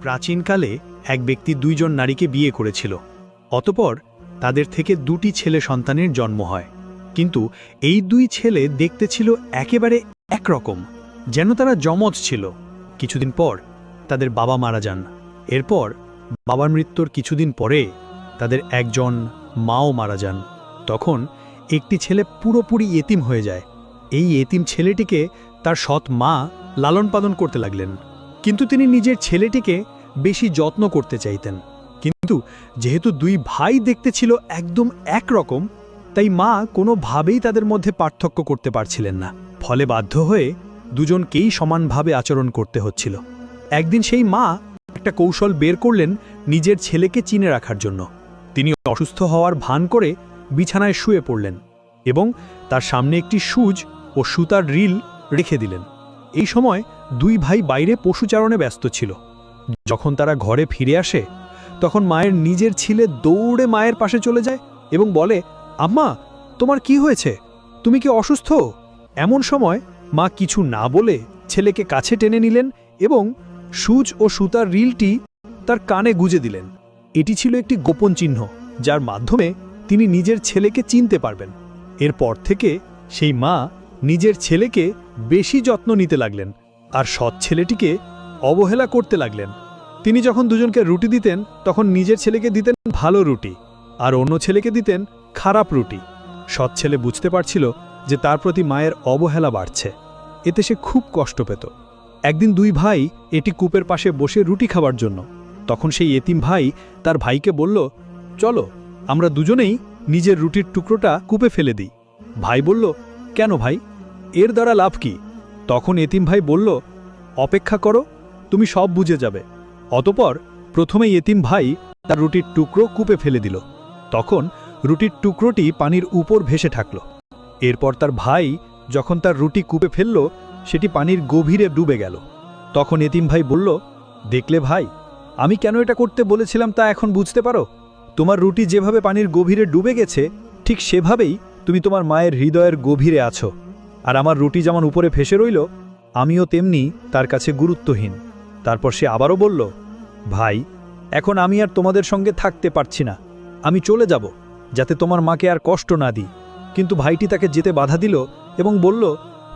প্রাচীনকালে এক ব্যক্তি দুইজন নারীকে বিয়ে করেছিল। অতঃপর তাদের থেকে দুটি ছেলে সন্তানের জন্ম হয়। কিন্তু এই দুই ছেলে দেখতে ছিল একেবারে একরকম, যেন তারা যমজ ছিল। কিছুদিন পর তাদের বাবা মারা যান। এরপর বাবার মৃত্যুর কিছুদিন পরে তাদের একজন মাও মারা যান। তখন একটি ছেলে পুরোপুরি এতিম হয়ে যায়। এই এতিম ছেলেটিকে তার সৎ মা লালন পালন করতে লাগলেন, কিন্তু তিনি নিজের ছেলেটিকে বেশি যত্ন করতে চাইতেন। কিন্তু যেহেতু দুই ভাই দেখতে ছিল একদম একরকম, তাই মা কোনোভাবেই তাদের মধ্যে পার্থক্য করতে পারছিলেন না। ফলে বাধ্য হয়ে দুজনকেই সমানভাবে আচরণ করতে হচ্ছিল। একদিন সেই মা একটা কৌশল বের করলেন নিজের ছেলেকে চিনে রাখার জন্য। তিনি অসুস্থ হওয়ার ভান করে বিছানায় শুয়ে পড়লেন এবং তার সামনে একটি সুচ ও সুতার রিল রেখে দিলেন। এই সময় দুই ভাই বাইরে পশুচারণে ব্যস্ত ছিল। যখন তারা ঘরে ফিরে আসে, তখন মায়ের নিজের ছেলে দৌড়ে মায়ের পাশে চলে যায় এবং বলে, আম্মা, তোমার কি হয়েছে? তুমি কি অসুস্থ? এমন সময় মা কিছু না বলে ছেলেকে কাছে টেনে নিলেন এবং সুচ ও সুতার রিলটি তার কানে গুজে দিলেন। এটি ছিল একটি গোপন চিহ্ন, যার মাধ্যমে তিনি নিজের ছেলেকে চিনতে পারবেন। এরপর থেকে সেই মা নিজের ছেলেকে বেশি যত্ন নিতে লাগলেন আর সৎ ছেলেটিকে অবহেলা করতে লাগলেন। তিনি যখন দুজনকে রুটি দিতেন, তখন নিজের ছেলেকে দিতেন ভালো রুটি আর অন্য ছেলেকে দিতেন খারাপ রুটি। সৎ ছেলে বুঝতে পারছিল যে তার প্রতি মায়ের অবহেলা বাড়ছে। এতে সে খুব কষ্ট পেত। একদিন দুই ভাই এটি কূপের পাশে বসে রুটি খাবার জন্য। তখন সেই এতিম ভাই তার ভাইকে বলল, চলো আমরা দুজনেই নিজের রুটির টুকরোটা কূপে ফেলে দিই। ভাই বলল, কেন ভাই, এর দ্বারা লাভ কি? তখন এতিম ভাই বলল, অপেক্ষা করো, তুমি সব বুঝে যাবে। অতঃপর প্রথমেই এতিম ভাই তার রুটির টুকরো কূপে ফেলে দিল। তখন রুটির টুকরোটি পানির উপর ভেসে থাকল। এরপর তার ভাই যখন তার রুটি কূপে ফেলল, সেটি পানির গভীরে ডুবে গেল। তখন এতিম ভাই বলল, দেখলে ভাই, আমি কেন এটা করতে বলেছিলাম তা এখন বুঝতে পারো? তোমার রুটি যেভাবে পানির গভীরে ডুবে গেছে, ঠিক সেভাবেই তুমি তোমার মায়ের হৃদয়ের গভীরে আছো। আর আমার রুটি যেমন উপরে ভেসে রইল, আমিও তেমনি তার কাছে গুরুত্বহীন। তারপর সে আবারও বলল, ভাই, এখন আমি আর তোমাদের সঙ্গে থাকতে পারছি না, আমি চলে যাব, যাতে তোমার মাকে আর কষ্ট না দিই। কিন্তু ভাইটি তাকে যেতে বাধা দিল এবং বলল,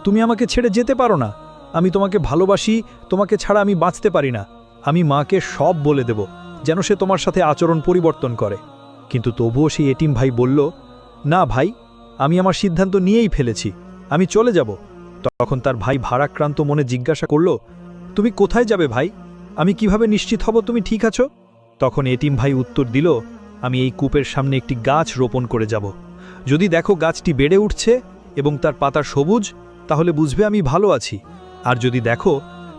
তুমি আমাকে ছেড়ে যেতে পারো না, আমি তোমাকে ভালোবাসি, তোমাকে ছাড়া আমি বাঁচতে পারি না। আমি মাকে সব বলে দেব, যেন সে তোমার সাথে আচরণ পরিবর্তন করে। কিন্তু তবুও সেই এতিম ভাই বলল, না ভাই, আমি আমার সিদ্ধান্ত নিয়েই ফেলেছি, আমি চলে যাব। তখন তার ভাই ভারাক্রান্ত মনে জিজ্ঞাসা করল, তুমি কোথায় যাবে ভাই? আমি কিভাবে নিশ্চিত হব তুমি ঠিক আছো? তখন এতিম ভাই উত্তর দিল, আমি এই কূপের সামনে একটি গাছ রোপণ করে যাব। যদি দেখো গাছটি বেড়ে উঠছে এবং তার পাতা সবুজ, তাহলে বুঝবে আমি ভালো আছি। আর যদি দেখো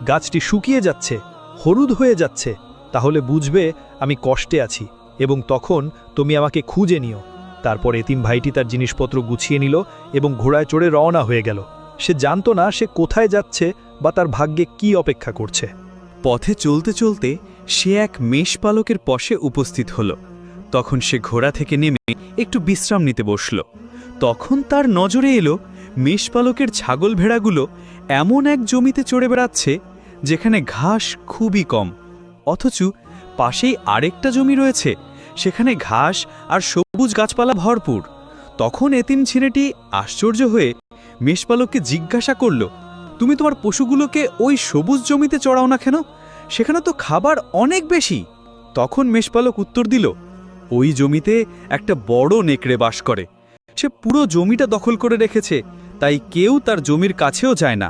গাছটি শুকিয়ে যাচ্ছে, হলুদ হয়ে যাচ্ছে, তাহলে বুঝবে আমি কষ্টে আছি এবং তখন তুমি আমাকে খুঁজে নিও। তারপর এতিম ভাইটি তার জিনিসপত্র গুছিয়ে নিল এবং ঘোড়ায় চড়ে রওনা হয়ে গেল। সে জানত না সে কোথায় যাচ্ছে বা তার ভাগ্যে কি অপেক্ষা করছে। পথে চলতে চলতে সে এক মেষপালকের পশে উপস্থিত হল। তখন সে ঘোড়া থেকে নেমে একটু বিশ্রাম নিতে বসল। তখন তার নজরে এলো মেষপালকের ছাগল ভেড়াগুলো এমন এক জমিতে চড়ে বেড়াচ্ছে যেখানে ঘাস খুবই কম, অথচ পাশেই আরেকটা জমি রয়েছে, সেখানে ঘাস আর সবুজ গাছপালা ভরপুর। তখন এতিম ছেলেটি আশ্চর্য হয়ে মেষপালককে জিজ্ঞাসা করল, তুমি তোমার পশুগুলোকে ওই সবুজ জমিতে চড়াও না কেন? সেখানে তো খাবার অনেক বেশি। তখন মেষপালক উত্তর দিল, ওই জমিতে একটা বড় নেকড়ে বাস করে, সে পুরো জমিটা দখল করে রেখেছে, তাই কেউ তার জমির কাছেও যায় না।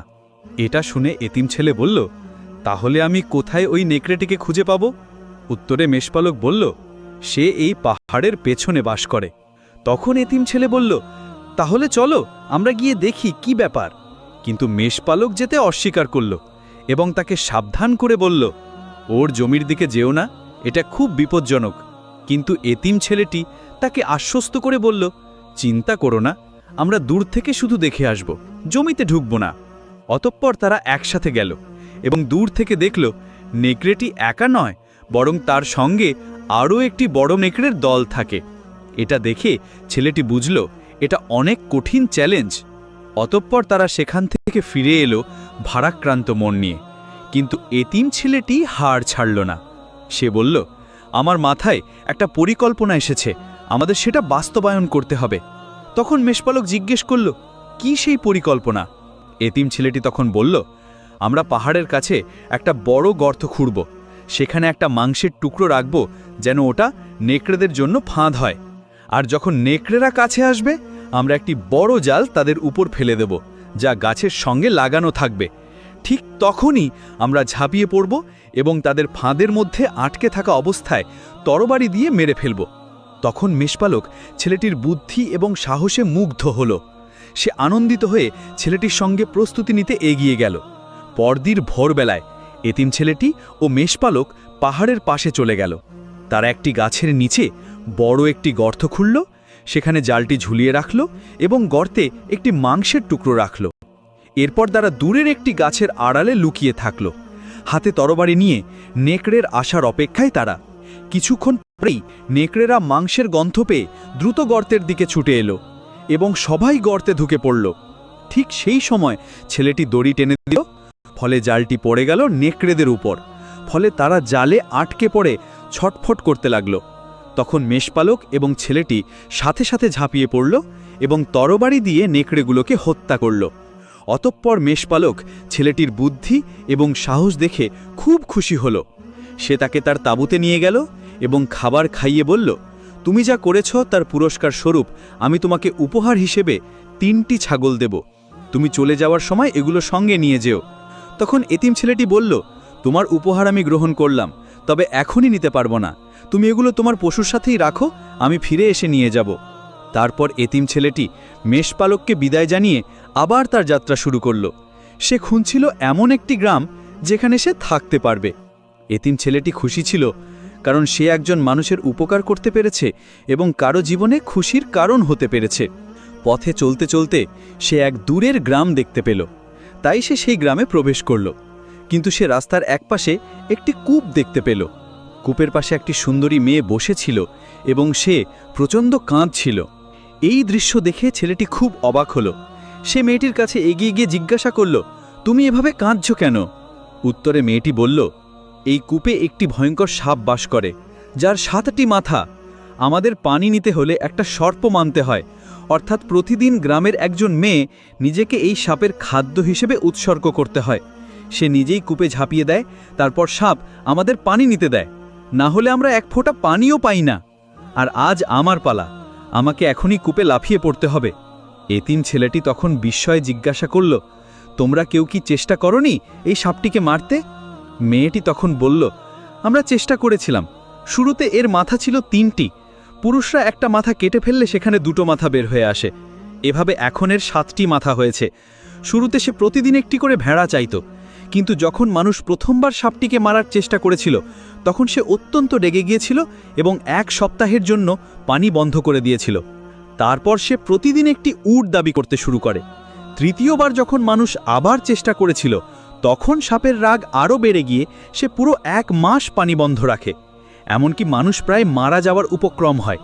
এটা শুনে এতিম ছেলে বলল, তাহলে আমি কোথায় ওই নেকড়েটিকে খুঁজে পাব? উত্তরে মেষপালক বলল, সে এই পাহাড়ের পেছনে বাস করে। তখন এতিম ছেলে বলল, তাহলে চলো আমরা গিয়ে দেখি কি ব্যাপার। কিন্তু মেষপালক যেতে অস্বীকার করল এবং তাকে সাবধান করে বলল, ওর জমির দিকে যেও না, এটা খুব বিপজ্জনক। কিন্তু এতিম ছেলেটি তাকে আশ্বস্ত করে বলল, চিন্তা করো না, আমরা দূর থেকে শুধু দেখে আসব, জমিতে ঢুকব না। অতঃপর তারা একসাথে গেল এবং দূর থেকে দেখল নেকড়েটি একা নয়, বরং তার সঙ্গে আরও একটি বড় নেকড়ের দল থাকে। এটা দেখে ছেলেটি বুঝল এটা অনেক কঠিন চ্যালেঞ্জ। অতঃপর তারা সেখান থেকে ফিরে এলো ভারাক্রান্ত মন নিয়ে। কিন্তু এতিম ছেলেটি হার ছাড়ল না। সে বলল, আমার মাথায় একটা পরিকল্পনা এসেছে, আমাদের সেটা বাস্তবায়ন করতে হবে। তখন মেষপালক জিজ্ঞেস করল, কি সেই পরিকল্পনা? এতিম ছেলেটি তখন বলল, আমরা পাহাড়ের কাছে একটা বড় গর্ত খুঁড়ব, সেখানে একটা মাংসের টুকরো রাখব, যেন ওটা নেকড়েদের জন্য ফাঁদ হয়। আর যখন নেকড়েরা কাছে আসবে, আমরা একটি বড় জাল তাদের উপর ফেলে দেব, যা গাছের সঙ্গে লাগানো থাকবে। ঠিক তখনই আমরা ঝাঁপিয়ে পড়ব এবং তাদের ফাঁদের মধ্যে আটকে থাকা অবস্থায় তরবারি দিয়ে মেরে ফেলব। তখন মেষপালক ছেলেটির বুদ্ধি এবং সাহসে মুগ্ধ হল। সে আনন্দিত হয়ে ছেলেটির সঙ্গে প্রস্তুতি নিতে এগিয়ে গেল। পরদিন ভোরবেলায় এতিম ছেলেটি ও মেষপালক পাহাড়ের পাশে চলে গেল। তারা একটি গাছের নিচে বড় একটি গর্ত খুঁড়ল, সেখানে জালটি ঝুলিয়ে রাখল এবং গর্তে একটি মাংসের টুকরো রাখল। এরপর তারা দূরের একটি গাছের আড়ালে লুকিয়ে থাকল, হাতে তরবারি নিয়ে নেকড়ের আসার অপেক্ষায়। তারা কিছুক্ষণ পরেই নেকড়েরা মাংসের গন্ধ পেয়ে দ্রুত গর্তের দিকে ছুটে এলো এবং সবাই গর্তে ঢুকে পড়ল। ঠিক সেই সময় ছেলেটি দড়ি টেনে দিল, ফলে জালটি পড়ে গেল নেকড়েদের উপর। ফলে তারা জালে আটকে পড়ে ছটফট করতে লাগল। তখন মেষপালক এবং ছেলেটি সাথে সাথে ঝাঁপিয়ে পড়ল এবং তরবারি দিয়ে নেকড়েগুলোকে হত্যা করল। অতঃপর মেষপালক ছেলেটির বুদ্ধি এবং সাহস দেখে খুব খুশি হল। সে তাকে তার তাঁবুতে নিয়ে গেল এবং খাবার খাইয়ে বলল, তুমি যা করেছ তার পুরস্কার স্বরূপ আমি তোমাকে উপহার হিসেবে 3টি ছাগল দেব। তুমি চলে যাওয়ার সময় এগুলো সঙ্গে নিয়ে যেও। তখন এতিম ছেলেটি বলল, তোমার উপহার আমি গ্রহণ করলাম, তবে এখনই নিতে পারবো না। তুমি এগুলো তোমার পশুর সাথেই রাখো, আমি ফিরে এসে নিয়ে যাব। তারপর এতিম ছেলেটি মেষপালককে বিদায় জানিয়ে আবার তার যাত্রা শুরু করল। সে খুঁজছিল এমন একটি গ্রাম যেখানে সে থাকতে পারবে। এতিম ছেলেটি খুশি ছিল, কারণ সে একজন মানুষের উপকার করতে পেরেছে এবং কারো জীবনে খুশির কারণ হতে পেরেছে। পথে চলতে চলতে সে এক দূরের গ্রাম দেখতে পেল, তাই সে সেই গ্রামে প্রবেশ করল। কিন্তু সে রাস্তার একপাশে একটি কূপ দেখতে পেল। কূপের পাশে একটি সুন্দরী মেয়ে বসেছিল এবং সে প্রচণ্ড কাঁদছিল। এই দৃশ্য দেখে ছেলেটি খুব অবাক হল। সে মেয়েটির কাছে এগিয়ে গিয়ে জিজ্ঞাসা করল, তুমি এভাবে কাঁদছ কেন? উত্তরে মেয়েটি বলল, এই কূপে একটি ভয়ঙ্কর সাপ বাস করে, যার 7টি মাথা। আমাদের পানি নিতে হলে একটা সর্প মানতে হয়, অর্থাৎ প্রতিদিন গ্রামের একজন মেয়ে নিজেকে এই সাপের খাদ্য হিসেবে উৎসর্গ করতে হয়। সে নিজেই কূপে ঝাঁপিয়ে দেয়, তারপর সাপ আমাদের পানি নিতে দেয়, না হলে আমরা এক ফোঁটা পানিও পাই না। আর আজ আমার পালা, আমাকে এখনই কূপে লাফিয়ে পড়তে হবে। এতিম ছেলেটি তখন বিস্ময়ে জিজ্ঞাসা করল, তোমরা কেউ কি চেষ্টা করনি এই সাপটিকে মারতে? মেয়েটি তখন বলল, আমরা চেষ্টা করেছিলাম। শুরুতে এর মাথা ছিল 3টি। পুরুষরা একটা মাথা কেটে ফেললে সেখানে 2টো মাথা বের হয়ে আসে। এভাবে এখন এর 7টি মাথা হয়েছে। শুরুতে সে প্রতিদিন একটি করে ভেড়া চাইত, কিন্তু যখন মানুষ প্রথমবার সাপটিকে মারার চেষ্টা করেছিল তখন সে অত্যন্ত রেগে গিয়েছিল এবং 1 সপ্তাহের জন্য পানি বন্ধ করে দিয়েছিল। তারপর সে প্রতিদিন একটি উট দাবি করতে শুরু করে। তৃতীয়বার যখন মানুষ আবার চেষ্টা করেছিল তখন সাপের রাগ আরও বেড়ে গিয়ে সে পুরো 1 মাস পানি বন্ধ রাখে, এমনকি মানুষ প্রায় মারা যাওয়ার উপক্রম হয়।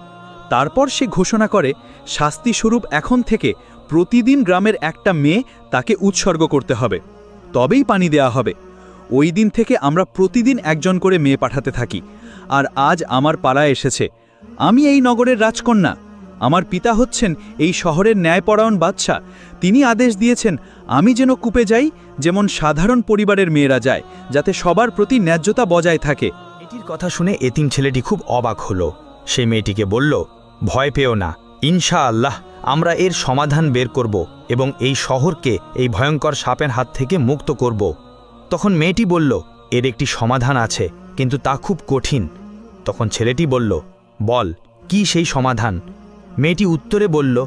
তারপর সে ঘোষণা করে, শাস্তিস্বরূপ এখন থেকে প্রতিদিন গ্রামের একটা মেয়ে তাকে উৎসর্গ করতে হবে, তবেই পানি দেয়া হবে। ওই দিন থেকে আমরা প্রতিদিন একজন করে মেয়ে পাঠাতে থাকি। আর আজ আমার পালা এসেছে। আমি এই নগরের রাজকন্যা। আমার পিতা হচ্ছেন এই শহরের ন্যায়পরায়ণ বাদশা। তিনি আদেশ দিয়েছেন আমি যেন কূপে যাই, যেমন সাধারণ পরিবারের মেয়েরা যায়, যাতে সবার প্রতি ন্যায্যতা বজায় থাকে। এটির কথা শুনে এতিম ছেলেটি খুব অবাক হলো। সে মেয়েটিকে বলল, ভয় পেও না, ইনশাআল্লাহ আমরা এর সমাধান বের করব এবং এই শহরকে এই ভয়ঙ্কর সাপের হাত থেকে মুক্ত করব। তখন মেয়েটি বলল, এর একটি সমাধান আছে, কিন্তু তা খুব কঠিন। তখন ছেলেটি বলল, বল, কি সেই সমাধান? মেয়েটি উত্তরে বলল,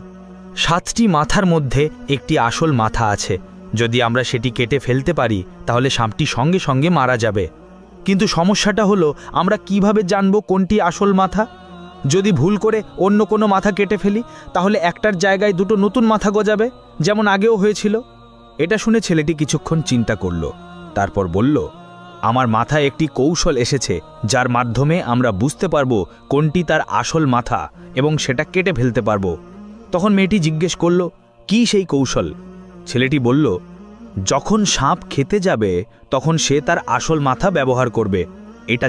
7টি মাথার মধ্যে একটি আসল মাথা আছে। যদি আমরা সেটি কেটে ফেলতে পারি তাহলে সাপটি সঙ্গে সঙ্গে মারা যাবে। কিন্তু সমস্যাটা হলো, আমরা কিভাবে জানব কোনটি আসল মাথা? যদি ভুল করে অন্য কোনো মাথা কেটে ফেলি তাহলে একটার জায়গায় 2টো নতুন মাথা গজাবে, যেমন আগেও হয়েছিল। এটা শুনে ছেলেটি কিছুক্ষণ চিন্তা করল, তারপর বলল, আমার মাথায় একটি কৌশল এসেছে, যার মাধ্যমে আমরা বুঝতে পারব কোনটি তার আসল মাথা এবং সেটা কেটে ফেলতে পারব। তখন মেয়েটি জিজ্ঞেস করল, কি সেই কৌশল? ছেলেটি বলল, যখন সাপ খেতে যাবে তখন সে তার আসল মাথা ব্যবহার করবে। এটা